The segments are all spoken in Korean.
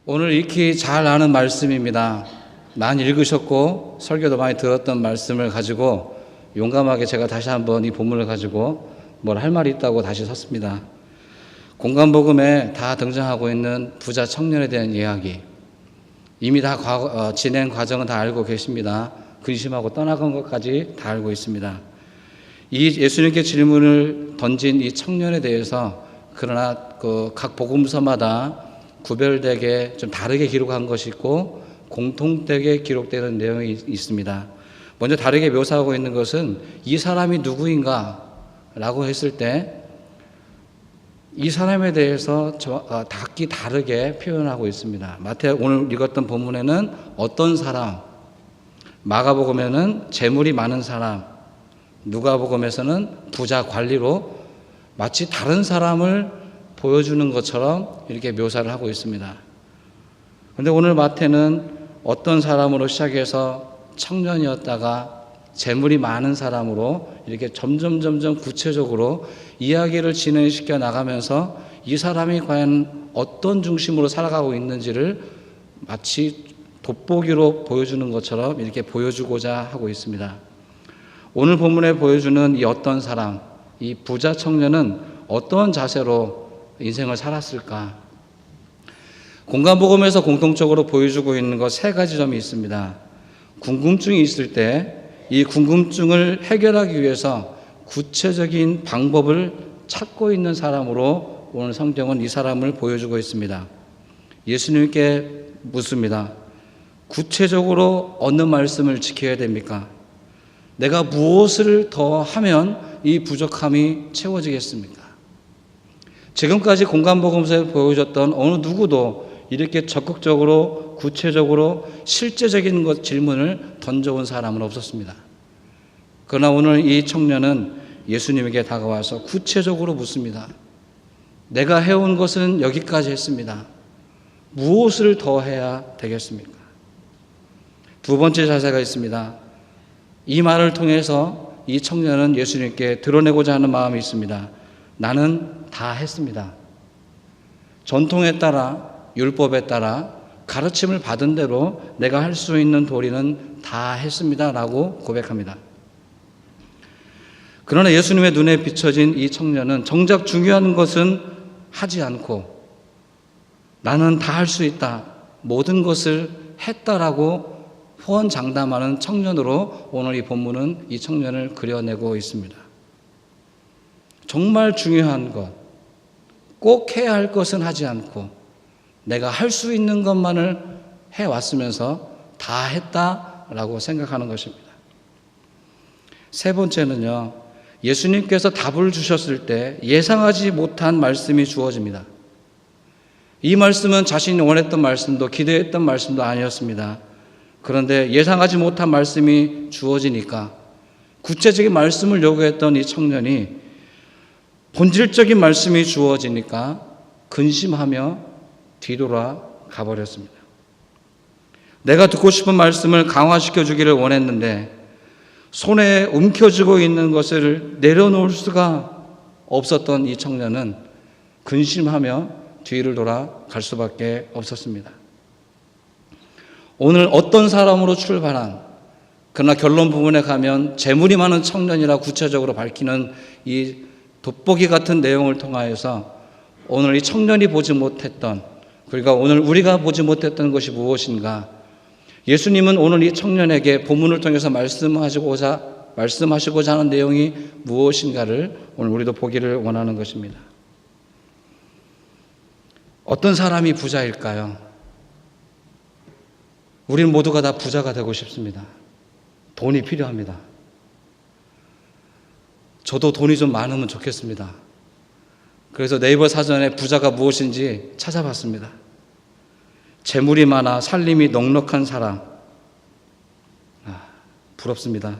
오늘 익히 잘 아는 말씀입니다. 많이 읽으셨고 설교도 많이 들었던 말씀을 가지고 용감하게 제가 다시 한번 이 본문을 가지고 뭘 할 말이 있다고 다시 섰습니다. 공간복음에 다 등장하고 있는 부자 청년에 대한 이야기, 이미 다 진행 과정은 다 알고 계십니다. 근심하고 떠나간 것까지 다 알고 있습니다. 이 예수님께 질문을 던진 이 청년에 대해서 그러나 각 복음서마다 구별되게 좀 다르게 기록한 것이 있고 공통되게 기록되는 내용이 있습니다. 먼저 다르게 묘사하고 있는 것은 이 사람이 누구인가 라고 했을 때 이 사람에 대해서 각기 다르게 표현하고 있습니다. 마태 오늘 읽었던 본문에는 어떤 사람, 마가복음에는 재물이 많은 사람, 누가복음에서는 부자 관리로 마치 다른 사람을 보여주는 것처럼 이렇게 묘사를 하고 있습니다. 그런데 오늘 마태는 어떤 사람으로 시작해서 청년이었다가 재물이 많은 사람으로 이렇게 점점 구체적으로 이야기를 진행시켜 나가면서 이 사람이 과연 어떤 중심으로 살아가고 있는지를 마치 돋보기로 보여주는 것처럼 이렇게 보여주고자 하고 있습니다. 오늘 본문에 보여주는 이 어떤 사람, 이 부자 청년은 어떤 자세로 인생을 살았을까? 공간복음에서 공통적으로 보여주고 있는 것 세 가지 점이 있습니다. 궁금증이 있을 때 이 궁금증을 해결하기 위해서 구체적인 방법을 찾고 있는 사람으로 오늘 성경은 이 사람을 보여주고 있습니다. 예수님께 묻습니다. 구체적으로 어느 말씀을 지켜야 됩니까? 내가 무엇을 더 하면 이 부족함이 채워지겠습니까? 지금까지 공간복음서에 보여줬던 어느 누구도 이렇게 적극적으로 구체적으로 실제적인 질문을 던져온 사람은 없었습니다. 그러나 오늘 이 청년은 예수님에게 다가와서 구체적으로 묻습니다. 내가 해온 것은 여기까지 했습니다. 무엇을 더 해야 되겠습니까? 두 번째 자세가 있습니다. 이 말을 통해서 이 청년은 예수님께 드러내고자 하는 마음이 있습니다. 나는 다 했습니다. 전통에 따라 율법에 따라 가르침을 받은 대로 내가 할 수 있는 도리는 다 했습니다 라고 고백합니다. 그러나 예수님의 눈에 비춰진 이 청년은 정작 중요한 것은 하지 않고 나는 다 할 수 있다, 모든 것을 했다라고 호언장담하는 청년으로 오늘 이 본문은 이 청년을 그려내고 있습니다. 정말 중요한 것, 꼭 해야 할 것은 하지 않고 내가 할 수 있는 것만을 해왔으면서 다 했다라고 생각하는 것입니다. 세 번째는요, 예수님께서 답을 주셨을 때 예상하지 못한 말씀이 주어집니다. 이 말씀은 자신이 원했던 말씀도 기대했던 말씀도 아니었습니다. 그런데 예상하지 못한 말씀이 주어지니까 구체적인 말씀을 요구했던 이 청년이 본질적인 말씀이 주어지니까 근심하며 뒤돌아 가버렸습니다. 내가 듣고 싶은 말씀을 강화시켜 주기를 원했는데 손에 움켜쥐고 있는 것을 내려놓을 수가 없었던 이 청년은 근심하며 뒤를 돌아갈 수밖에 없었습니다. 오늘 어떤 사람으로 출발한, 그러나 결론 부분에 가면 재물이 많은 청년이라 구체적으로 밝히는 이 돋보기 같은 내용을 통하여서 오늘 이 청년이 보지 못했던, 그러니까 오늘 우리가 보지 못했던 것이 무엇인가? 예수님은 오늘 이 청년에게 본문을 통해서 말씀하시고자 하는 내용이 무엇인가를 오늘 우리도 보기를 원하는 것입니다. 어떤 사람이 부자일까요? 우리는 모두가 다 부자가 되고 싶습니다. 돈이 필요합니다. 저도 돈이 좀 많으면 좋겠습니다. 그래서 네이버 사전에 부자가 무엇인지 찾아봤습니다. 재물이 많아 살림이 넉넉한 사람. 부럽습니다.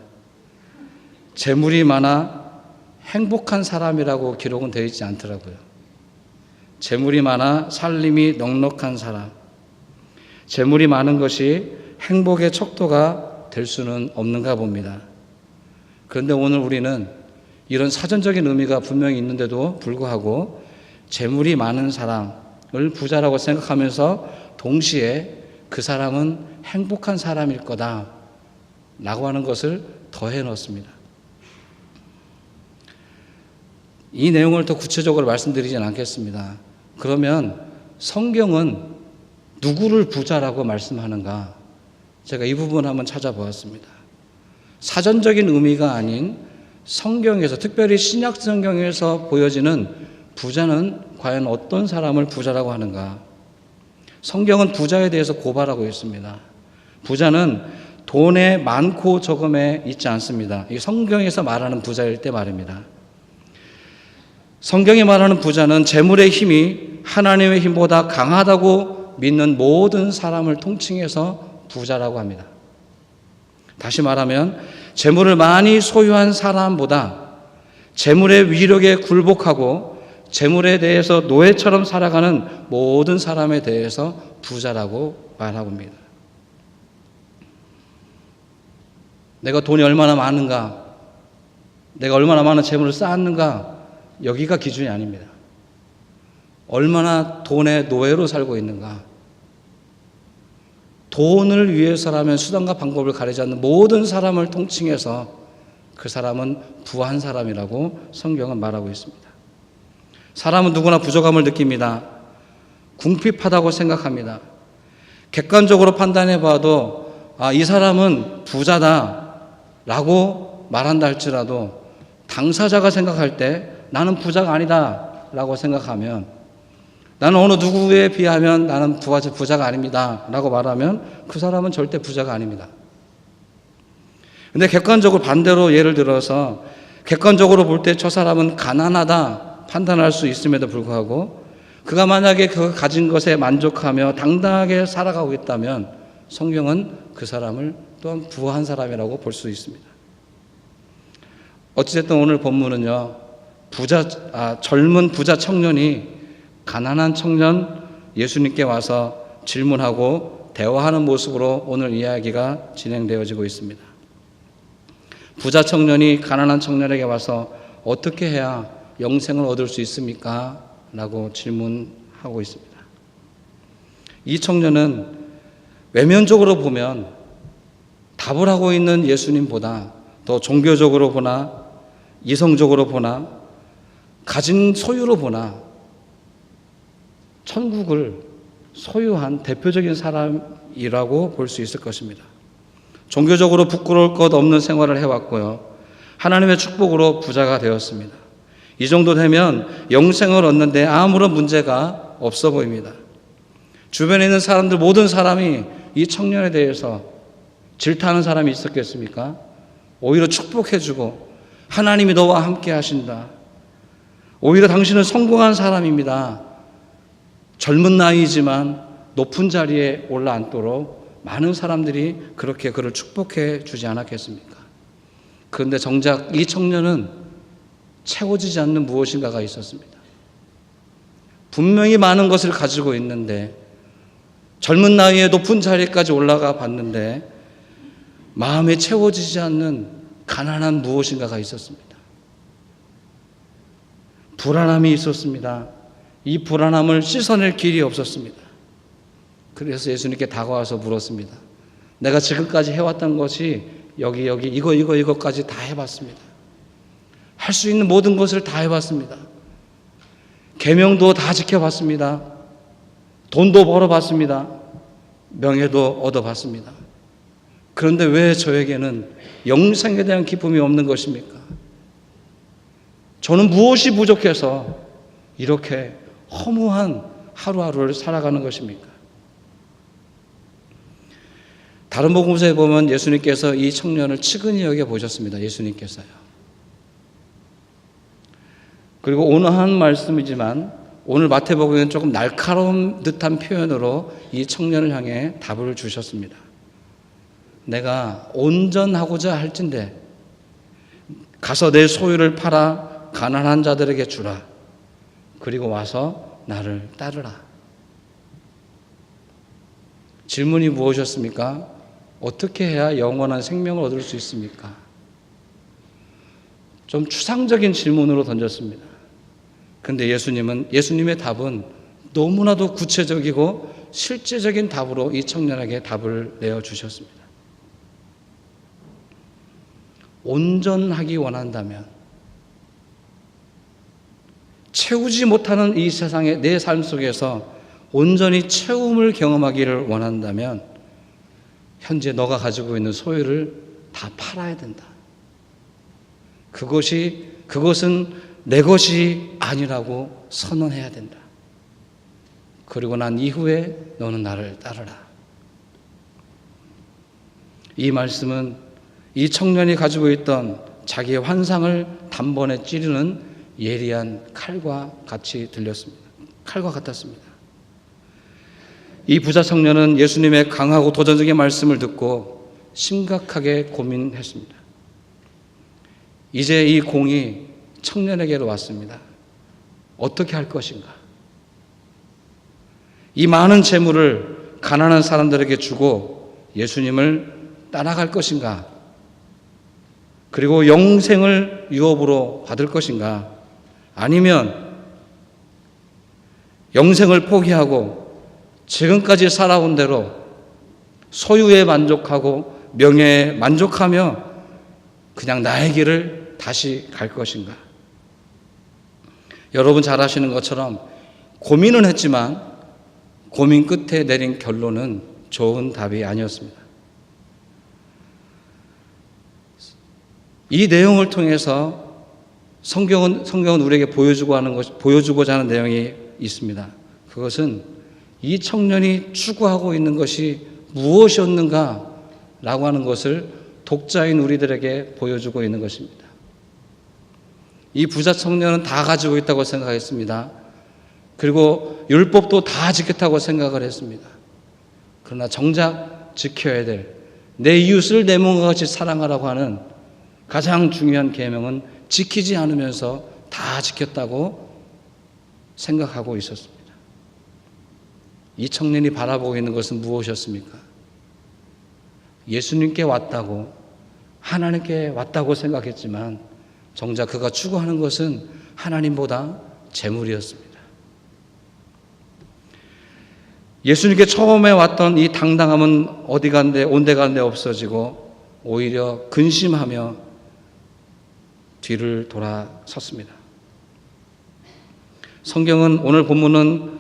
재물이 많아 행복한 사람이라고 기록은 되어 있지 않더라고요. 재물이 많아 살림이 넉넉한 사람. 재물이 많은 것이 행복의 척도가 될 수는 없는가 봅니다. 그런데 오늘 우리는 이런 사전적인 의미가 분명히 있는데도 불구하고 재물이 많은 사람, 부자라고 생각하면서 동시에 그 사람은 행복한 사람일 거다 라고 하는 것을 더해 넣었습니다. 이 내용을 더 구체적으로 말씀드리진 않겠습니다. 그러면 성경은 누구를 부자라고 말씀하는가? 제가 이 부분 한번 찾아보았습니다. 사전적인 의미가 아닌 성경에서, 특별히 신약 성경에서 보여지는 부자는 과연 어떤 사람을 부자라고 하는가? 성경은 부자에 대해서 고발하고 있습니다. 부자는 돈의 많고 적음에 있지 않습니다. 이 성경에서 말하는 부자일 때 말입니다. 성경이 말하는 부자는 재물의 힘이 하나님의 힘보다 강하다고 믿는 모든 사람을 통칭해서 부자라고 합니다. 다시 말하면 재물을 많이 소유한 사람보다 재물의 위력에 굴복하고 재물에 대해서 노예처럼 살아가는 모든 사람에 대해서 부자라고 말하고 있습니다. 내가 돈이 얼마나 많은가, 내가 얼마나 많은 재물을 쌓았는가, 여기가 기준이 아닙니다. 얼마나 돈의 노예로 살고 있는가. 돈을 위해서라면 수단과 방법을 가리지 않는 모든 사람을 통칭해서 그 사람은 부한 사람이라고 성경은 말하고 있습니다. 사람은 누구나 부족함을 느낍니다. 궁핍하다고 생각합니다. 객관적으로 판단해 봐도 이 사람은 부자다라고 말한다 할지라도 당사자가 생각할 때 나는 부자가 아니다라고 생각하면, 나는 어느 누구에 비하면 나는 부자가 아닙니다 라고 말하면 그 사람은 절대 부자가 아닙니다. 근데 객관적으로 반대로 예를 들어서 객관적으로 볼 때 저 사람은 가난하다 판단할 수 있음에도 불구하고 그가 만약에 그 가진 것에 만족하며 당당하게 살아가고 있다면 성경은 그 사람을 또한 부한 사람이라고 볼 수 있습니다. 어찌됐든 오늘 본문은요, 젊은 부자 청년이 가난한 청년 예수님께 와서 질문하고 대화하는 모습으로 오늘 이야기가 진행되어지고 있습니다. 부자 청년이 가난한 청년에게 와서 어떻게 해야 영생을 얻을 수 있습니까? 라고 질문하고 있습니다. 이 청년은 외면적으로 보면 답을 하고 있는 예수님보다 더 종교적으로 보나 이성적으로 보나 가진 소유로 보나 천국을 소유한 대표적인 사람이라고 볼 수 있을 것입니다. 종교적으로 부끄러울 것 없는 생활을 해왔고요, 하나님의 축복으로 부자가 되었습니다. 이 정도 되면 영생을 얻는데 아무런 문제가 없어 보입니다. 주변에 있는 사람들, 모든 사람이 이 청년에 대해서 질타하는 사람이 있었겠습니까? 오히려 축복해주고 하나님이 너와 함께 하신다, 오히려 당신은 성공한 사람입니다, 젊은 나이지만 높은 자리에 올라앉도록 많은 사람들이 그렇게 그를 축복해 주지 않았겠습니까? 그런데 정작 이 청년은 채워지지 않는 무엇인가가 있었습니다. 분명히 많은 것을 가지고 있는데, 젊은 나이에 높은 자리까지 올라가 봤는데 마음에 채워지지 않는 가난한 무엇인가가 있었습니다. 불안함이 있었습니다. 이 불안함을 씻어낼 길이 없었습니다. 그래서 예수님께 다가와서 물었습니다. 내가 지금까지 해왔던 것이 여기 이거까지 다 해봤습니다. 할 수 있는 모든 것을 다 해봤습니다. 계명도 다 지켜봤습니다. 돈도 벌어봤습니다. 명예도 얻어봤습니다. 그런데 왜 저에게는 영생에 대한 기쁨이 없는 것입니까? 저는 무엇이 부족해서 이렇게 허무한 하루하루를 살아가는 것입니까? 다른 복음서에 보면 예수님께서 이 청년을 측은히 여겨보셨습니다. 예수님께서요. 그리고 오늘 한 말씀이지만 오늘 마태복음에는 조금 날카로운 듯한 표현으로 이 청년을 향해 답을 주셨습니다. 내가 온전하고자 할진대 가서 내 소유를 팔아 가난한 자들에게 주라. 그리고 와서 나를 따르라. 질문이 무엇이었습니까? 어떻게 해야 영원한 생명을 얻을 수 있습니까? 좀 추상적인 질문으로 던졌습니다. 근데 예수님의 답은 너무나도 구체적이고 실제적인 답으로 이 청년에게 답을 내어주셨습니다. 온전하기 원한다면, 채우지 못하는 이 세상의 내 삶 속에서 온전히 채움을 경험하기를 원한다면 현재 너가 가지고 있는 소유를 다 팔아야 된다. 그것은 내 것이 아니라고 선언해야 된다. 그리고 난 이후에 너는 나를 따르라. 이 말씀은 이 청년이 가지고 있던 자기의 환상을 단번에 찌르는 예리한 칼과 같이 들렸습니다. 칼과 같았습니다. 이 부자 청년은 예수님의 강하고 도전적인 말씀을 듣고 심각하게 고민했습니다. 이제 이 공이 청년에게로 왔습니다. 어떻게 할 것인가? 이 많은 재물을 가난한 사람들에게 주고 예수님을 따라갈 것인가? 그리고 영생을 유업으로 받을 것인가? 아니면 영생을 포기하고 지금까지 살아온 대로 소유에 만족하고 명예에 만족하며 그냥 나의 길을 다시 갈 것인가? 여러분 잘 아시는 것처럼 고민은 했지만 고민 끝에 내린 결론은 좋은 답이 아니었습니다. 이 내용을 통해서 성경은 우리에게 보여주고자 하는 내용이 있습니다. 그것은 이 청년이 추구하고 있는 것이 무엇이었는가 라고 하는 것을 독자인 우리들에게 보여주고 있는 것입니다. 이 부자 청년은 다 가지고 있다고 생각했습니다. 그리고 율법도 다 지켰다고 생각을 했습니다. 그러나 정작 지켜야 될 내 이웃을 내 몸과 같이 사랑하라고 하는 가장 중요한 계명은 지키지 않으면서 다 지켰다고 생각하고 있었습니다. 이 청년이 바라보고 있는 것은 무엇이었습니까? 예수님께 왔다고, 하나님께 왔다고 생각했지만 정작 그가 추구하는 것은 하나님보다 재물이었습니다. 예수님께 처음에 왔던 이 당당함은 온데간데 없어지고 오히려 근심하며 뒤를 돌아섰습니다. 성경은 오늘 본문은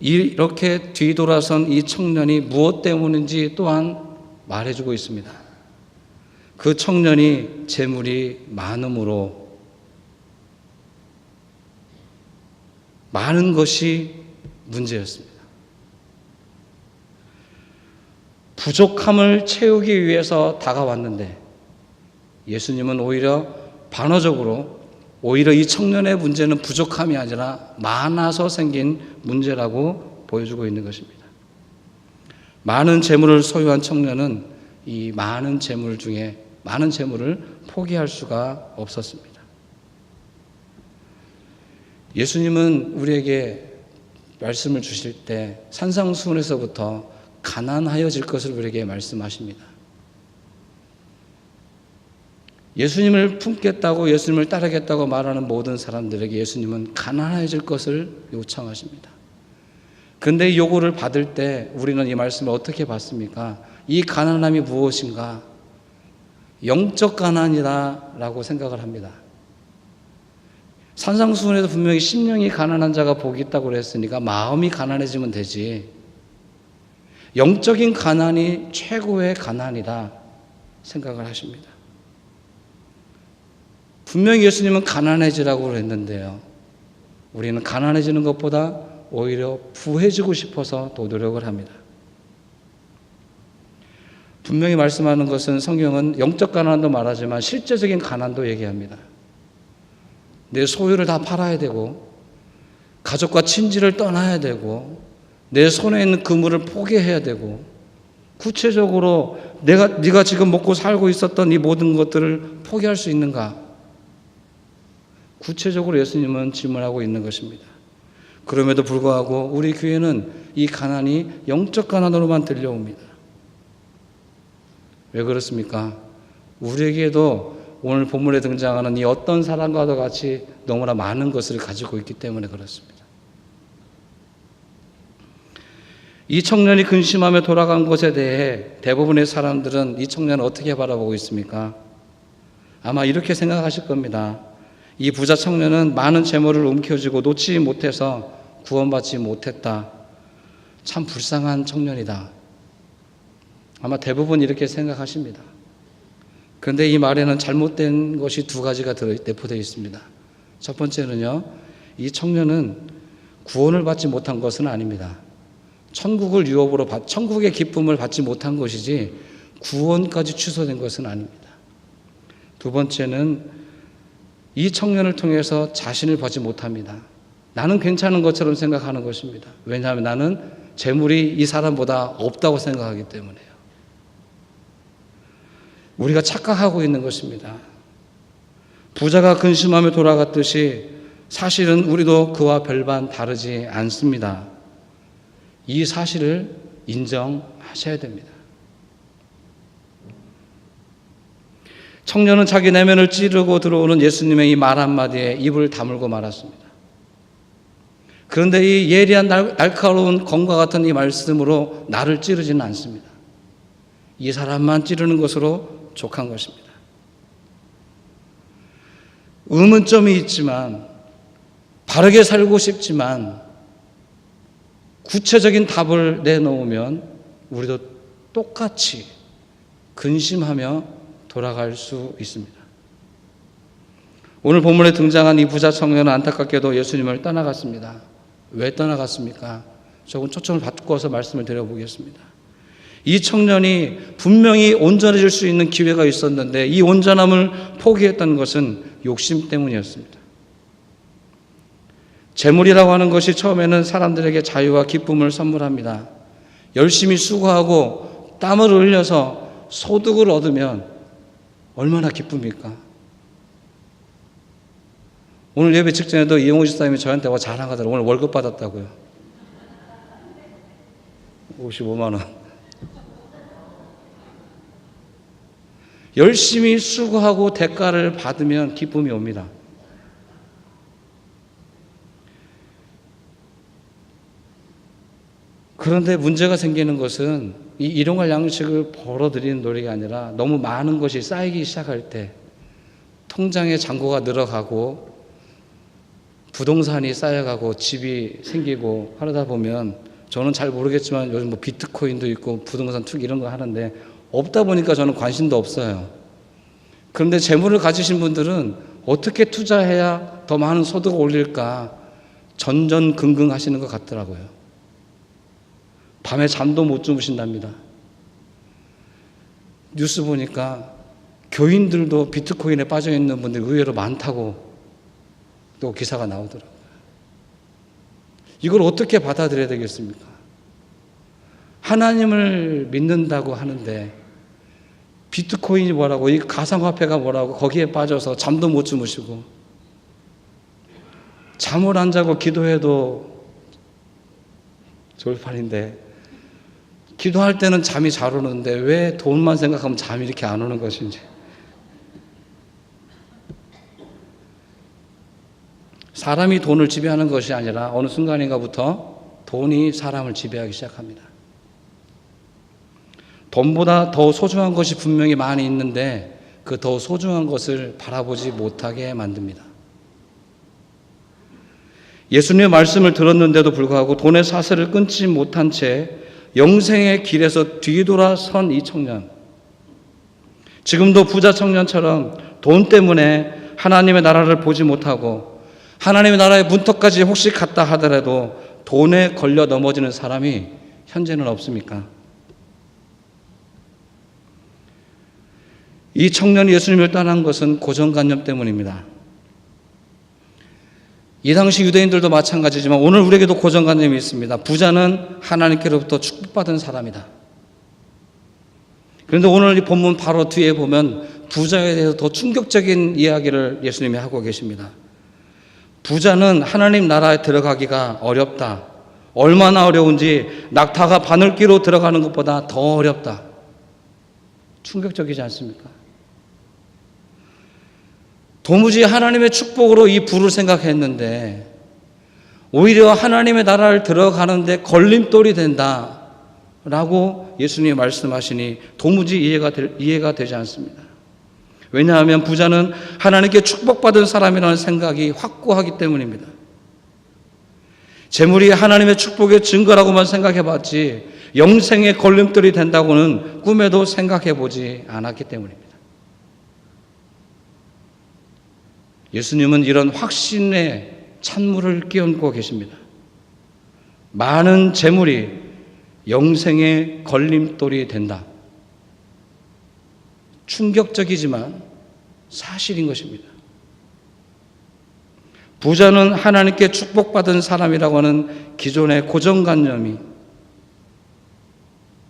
이렇게 뒤돌아선 이 청년이 무엇 때문인지 또한 말해주고 있습니다. 그 청년이 재물이 많음으로 많은 것이 문제였습니다. 부족함을 채우기 위해서 다가왔는데 예수님은 오히려 반어적으로 이 청년의 문제는 부족함이 아니라 많아서 생긴 문제라고 보여주고 있는 것입니다. 많은 재물을 소유한 청년은 이 많은 재물 중에 많은 재물을 포기할 수가 없었습니다. 예수님은 우리에게 말씀을 주실 때 산상수훈에서부터 가난하여질 것을 우리에게 말씀하십니다. 예수님을 품겠다고 예수님을 따르겠다고 말하는 모든 사람들에게 예수님은 가난해질 것을 요청하십니다. 그런데 이 요구를 받을 때 우리는 이 말씀을 어떻게 받습니까? 이 가난함이 무엇인가? 영적 가난이다라고 생각을 합니다. 산상수훈에도 분명히 심령이 가난한 자가 복이 있다고 그랬으니까 마음이 가난해지면 되지. 영적인 가난이 최고의 가난이다 생각을 하십니다. 분명히 예수님은 가난해지라고 했는데요. 우리는 가난해지는 것보다 오히려 부해지고 싶어서 더 노력을 합니다. 분명히 말씀하는 것은 성경은 영적 가난도 말하지만 실제적인 가난도 얘기합니다. 내 소유를 다 팔아야 되고 가족과 친지를 떠나야 되고 내 손에 있는 그물을 포기해야 되고 구체적으로 네가 지금 먹고 살고 있었던 이 모든 것들을 포기할 수 있는가? 구체적으로 예수님은 질문하고 있는 것입니다. 그럼에도 불구하고 우리 교회는 이 가난이 영적 가난으로만 들려옵니다. 왜 그렇습니까? 우리에게도 오늘 본문에 등장하는 이 어떤 사람과도 같이 너무나 많은 것을 가지고 있기 때문에 그렇습니다. 이 청년이 근심하며 돌아간 것에 대해 대부분의 사람들은 이 청년을 어떻게 바라보고 있습니까? 아마 이렇게 생각하실 겁니다. 이 부자 청년은 많은 재물을 움켜쥐고 놓지 못해서 구원받지 못했다. 참 불쌍한 청년이다. 아마 대부분 이렇게 생각하십니다. 그런데 이 말에는 잘못된 것이 두 가지가 내포되어 있습니다. 첫 번째는요, 이 청년은 구원을 받지 못한 것은 아닙니다. 천국을 유업으로 천국의 기쁨을 받지 못한 것이지 구원까지 취소된 것은 아닙니다. 두 번째는 이 청년을 통해서 자신을 보지 못합니다. 나는 괜찮은 것처럼 생각하는 것입니다. 왜냐하면 나는 재물이 이 사람보다 없다고 생각하기 때문에요. 우리가 착각하고 있는 것입니다. 부자가 근심하며 돌아갔듯이 사실은 우리도 그와 별반 다르지 않습니다. 이 사실을 인정하셔야 됩니다. 청년은 자기 내면을 찌르고 들어오는 예수님의 이 말 한마디에 입을 다물고 말았습니다. 그런데 이 예리한 날카로운 검과 같은 이 말씀으로 나를 찌르지는 않습니다. 이 사람만 찌르는 것으로 족한 것입니다. 의문점이 있지만, 바르게 살고 싶지만 구체적인 답을 내놓으면 우리도 똑같이 근심하며 돌아갈 수 있습니다. 오늘 본문에 등장한 이 부자 청년은 안타깝게도 예수님을 떠나갔습니다. 왜 떠나갔습니까? 조금 초점을 바꿔서 말씀을 드려보겠습니다. 이 청년이 분명히 온전해질 수 있는 기회가 있었는데 이 온전함을 포기했던 것은 욕심 때문이었습니다. 재물이라고 하는 것이 처음에는 사람들에게 자유와 기쁨을 선물합니다. 열심히 수고하고 땀을 흘려서 소득을 얻으면 얼마나 기쁩니까? 오늘 예배 직전에도 이용호 집사님이 저한테 자랑하더라고요. 오늘 월급 받았다고요. 55만 원. 열심히 수고하고 대가를 받으면 기쁨이 옵니다. 그런데 문제가 생기는 것은 이 일용할 양식을 벌어들이는 노력이 아니라 너무 많은 것이 쌓이기 시작할 때 통장에 잔고가 늘어가고 부동산이 쌓여가고 집이 생기고 하다 보면, 저는 잘 모르겠지만 요즘 뭐 비트코인도 있고 부동산 투기 이런 거 하는데 없다 보니까 저는 관심도 없어요. 그런데 재물을 가지신 분들은 어떻게 투자해야 더 많은 소득을 올릴까 전전긍긍 하시는 것 같더라고요. 밤에 잠도 못 주무신답니다. 뉴스 보니까 교인들도 비트코인에 빠져 있는 분들이 의외로 많다고 또 기사가 나오더라고요. 이걸 어떻게 받아들여야 되겠습니까? 하나님을 믿는다고 하는데 비트코인이 뭐라고, 이 가상화폐가 뭐라고 거기에 빠져서 잠도 못 주무시고, 잠을 안 자고 기도해도 졸판인데 기도할 때는 잠이 잘 오는데 왜 돈만 생각하면 잠이 이렇게 안 오는 것인지. 사람이 돈을 지배하는 것이 아니라 어느 순간인가부터 돈이 사람을 지배하기 시작합니다. 돈보다 더 소중한 것이 분명히 많이 있는데 그 더 소중한 것을 바라보지 못하게 만듭니다. 예수님의 말씀을 들었는데도 불구하고 돈의 사슬을 끊지 못한 채 영생의 길에서 뒤돌아선 이 청년, 지금도 부자 청년처럼 돈 때문에 하나님의 나라를 보지 못하고 하나님의 나라의 문턱까지 혹시 갔다 하더라도 돈에 걸려 넘어지는 사람이 현재는 없습니까? 이 청년이 예수님을 떠난 것은 고정관념 때문입니다. 이 당시 유대인들도 마찬가지지만 오늘 우리에게도 고정관념이 있습니다. 부자는 하나님께로부터 축복받은 사람이다. 그런데 오늘 이 본문 바로 뒤에 보면 부자에 대해서 더 충격적인 이야기를 예수님이 하고 계십니다. 부자는 하나님 나라에 들어가기가 어렵다. 얼마나 어려운지 낙타가 바늘귀로 들어가는 것보다 더 어렵다. 충격적이지 않습니까? 도무지 하나님의 축복으로 이 부를 생각했는데 오히려 하나님의 나라를 들어가는데 걸림돌이 된다. 라고 예수님이 말씀하시니 도무지 이해가 되지 않습니다. 왜냐하면 부자는 하나님께 축복받은 사람이라는 생각이 확고하기 때문입니다. 재물이 하나님의 축복의 증거라고만 생각해봤지 영생의 걸림돌이 된다고는 꿈에도 생각해보지 않았기 때문입니다. 예수님은 이런 확신의 찬물을 끼얹고 계십니다. 많은 재물이 영생의 걸림돌이 된다. 충격적이지만 사실인 것입니다. 부자는 하나님께 축복받은 사람이라고 하는 기존의 고정관념이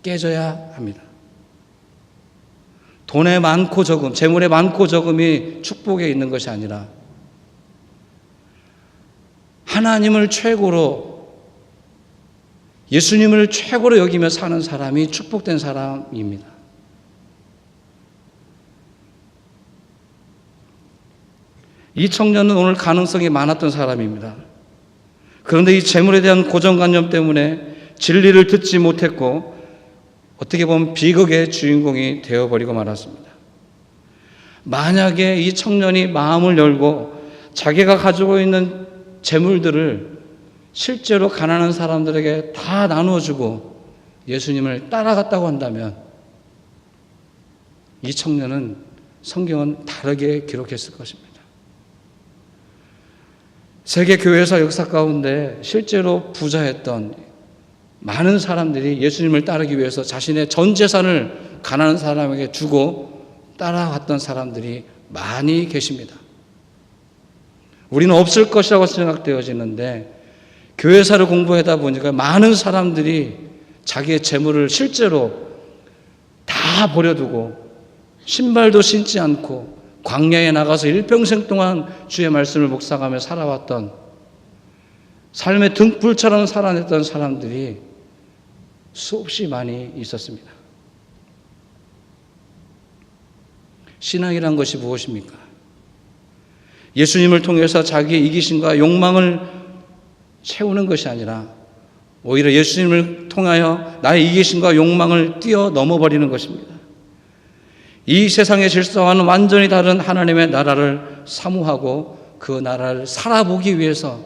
깨져야 합니다. 돈에 많고 적음, 재물에 많고 적음이 축복에 있는 것이 아니라 하나님을 최고로, 예수님을 최고로 여기며 사는 사람이 축복된 사람입니다. 이 청년은 오늘 가능성이 많았던 사람입니다. 그런데 이 재물에 대한 고정관념 때문에 진리를 듣지 못했고 어떻게 보면 비극의 주인공이 되어버리고 말았습니다. 만약에 이 청년이 마음을 열고 자기가 가지고 있는 재물들을 실제로 가난한 사람들에게 다 나눠주고 예수님을 따라갔다고 한다면 이 청년은 성경은 다르게 기록했을 것입니다. 세계 교회사 역사 가운데 실제로 부자였던 많은 사람들이 예수님을 따르기 위해서 자신의 전 재산을 가난한 사람에게 주고 따라갔던 사람들이 많이 계십니다. 우리는 없을 것이라고 생각되어지는데 교회사를 공부하다 보니까 많은 사람들이 자기의 재물을 실제로 다 버려두고 신발도 신지 않고 광야에 나가서 일평생 동안 주의 말씀을 묵상하며 살아왔던, 삶의 등불처럼 살아냈던 사람들이 수없이 많이 있었습니다. 신앙이란 것이 무엇입니까? 예수님을 통해서 자기의 이기심과 욕망을 채우는 것이 아니라 오히려 예수님을 통하여 나의 이기심과 욕망을 뛰어넘어버리는 것입니다. 이 세상의 질서와는 완전히 다른 하나님의 나라를 사모하고 그 나라를 살아보기 위해서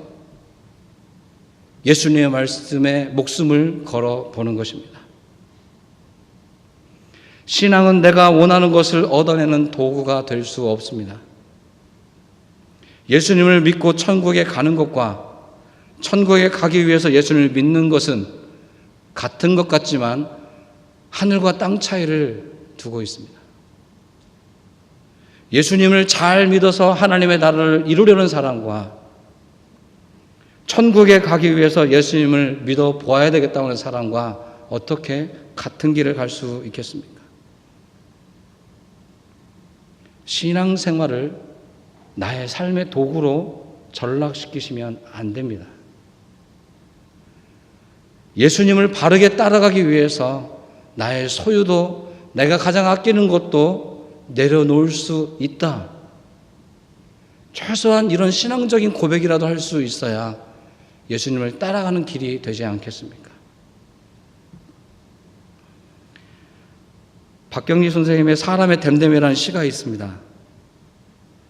예수님의 말씀에 목숨을 걸어보는 것입니다. 신앙은 내가 원하는 것을 얻어내는 도구가 될 수 없습니다. 예수님을 믿고 천국에 가는 것과 천국에 가기 위해서 예수님을 믿는 것은 같은 것 같지만 하늘과 땅 차이를 두고 있습니다. 예수님을 잘 믿어서 하나님의 나라를 이루려는 사람과 천국에 가기 위해서 예수님을 믿어 보아야 되겠다고 하는 사람과 어떻게 같은 길을 갈 수 있겠습니까? 신앙생활을 나의 삶의 도구로 전락시키시면 안 됩니다. 예수님을 바르게 따라가기 위해서 나의 소유도, 내가 가장 아끼는 것도 내려놓을 수 있다. 최소한 이런 신앙적인 고백이라도 할 수 있어야 예수님을 따라가는 길이 되지 않겠습니까? 박경리 선생님의 사람의 됨됨이라는 시가 있습니다.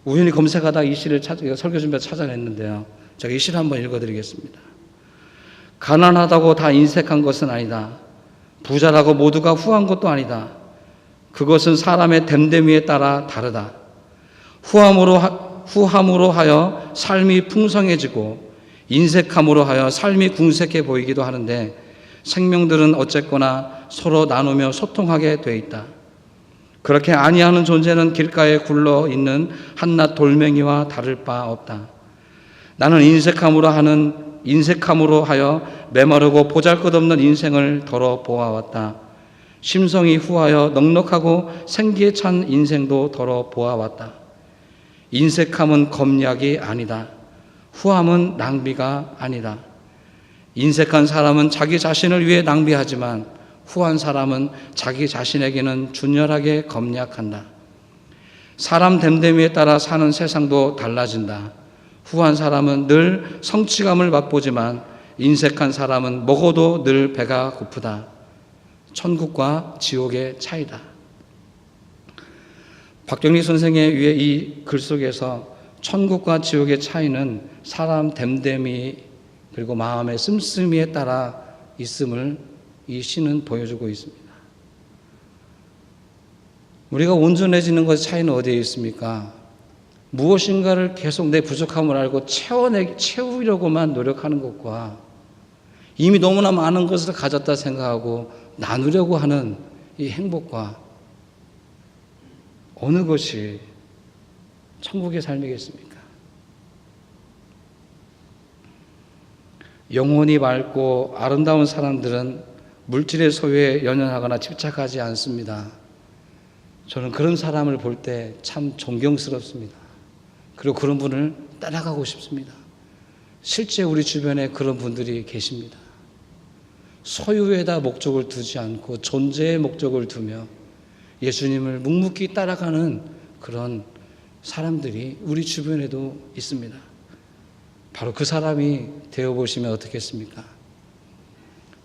우연히 검색하다 이 시를 설교 준비해서 찾아냈는데요. 제가 이 시를 한번 읽어드리겠습니다. 가난하다고 다 인색한 것은 아니다. 부자라고 모두가 후한 것도 아니다. 그것은 사람의 됨됨이에 따라 다르다. 후함으로 하여 삶이 풍성해지고 인색함으로 하여 삶이 궁색해 보이기도 하는데 생명들은 어쨌거나 서로 나누며 소통하게 돼 있다. 그렇게 아니하는 존재는 길가에 굴러 있는 한낱 돌멩이와 다를 바 없다. 나는 인색함으로 하여 메마르고 보잘것없는 인생을 덜어 보아왔다. 심성이 후하여 넉넉하고 생기에 찬 인생도 덜어 보아왔다. 인색함은 검약이 아니다. 후함은 낭비가 아니다. 인색한 사람은 자기 자신을 위해 낭비하지만 후한 사람은 자기 자신에게는 준열하게 검약한다. 사람 됨됨이에 따라 사는 세상도 달라진다. 후한 사람은 늘 성취감을 맛보지만 인색한 사람은 먹어도 늘 배가 고프다. 천국과 지옥의 차이다. 박경리 선생의 위에 이 글 속에서 천국과 지옥의 차이는 사람 됨됨이 그리고 마음의 씀씀이에 따라 있음을 이 시는 보여주고 있습니다. 우리가 온전해지는 것의 차이는 어디에 있습니까? 무엇인가를 계속 내 부족함을 알고 채우려고만 노력하는 것과 이미 너무나 많은 것을 가졌다 생각하고 나누려고 하는 이 행복과 어느 것이 천국의 삶이겠습니까? 영혼이 맑고 아름다운 사람들은 물질의 소유에 연연하거나 집착하지 않습니다. 저는 그런 사람을 볼 때 참 존경스럽습니다. 그리고 그런 분을 따라가고 싶습니다. 실제 우리 주변에 그런 분들이 계십니다. 소유에다 목적을 두지 않고 존재의 목적을 두며 예수님을 묵묵히 따라가는 그런 사람들이 우리 주변에도 있습니다. 바로 그 사람이 되어보시면 어떻겠습니까?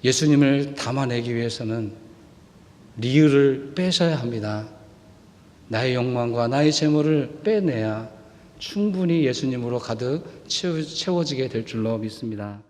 예수님을 담아내기 위해서는 리을을 빼셔야 합니다. 나의 욕망과 나의 재물을 빼내야 충분히 예수님으로 가득 채워지게 될 줄로 믿습니다.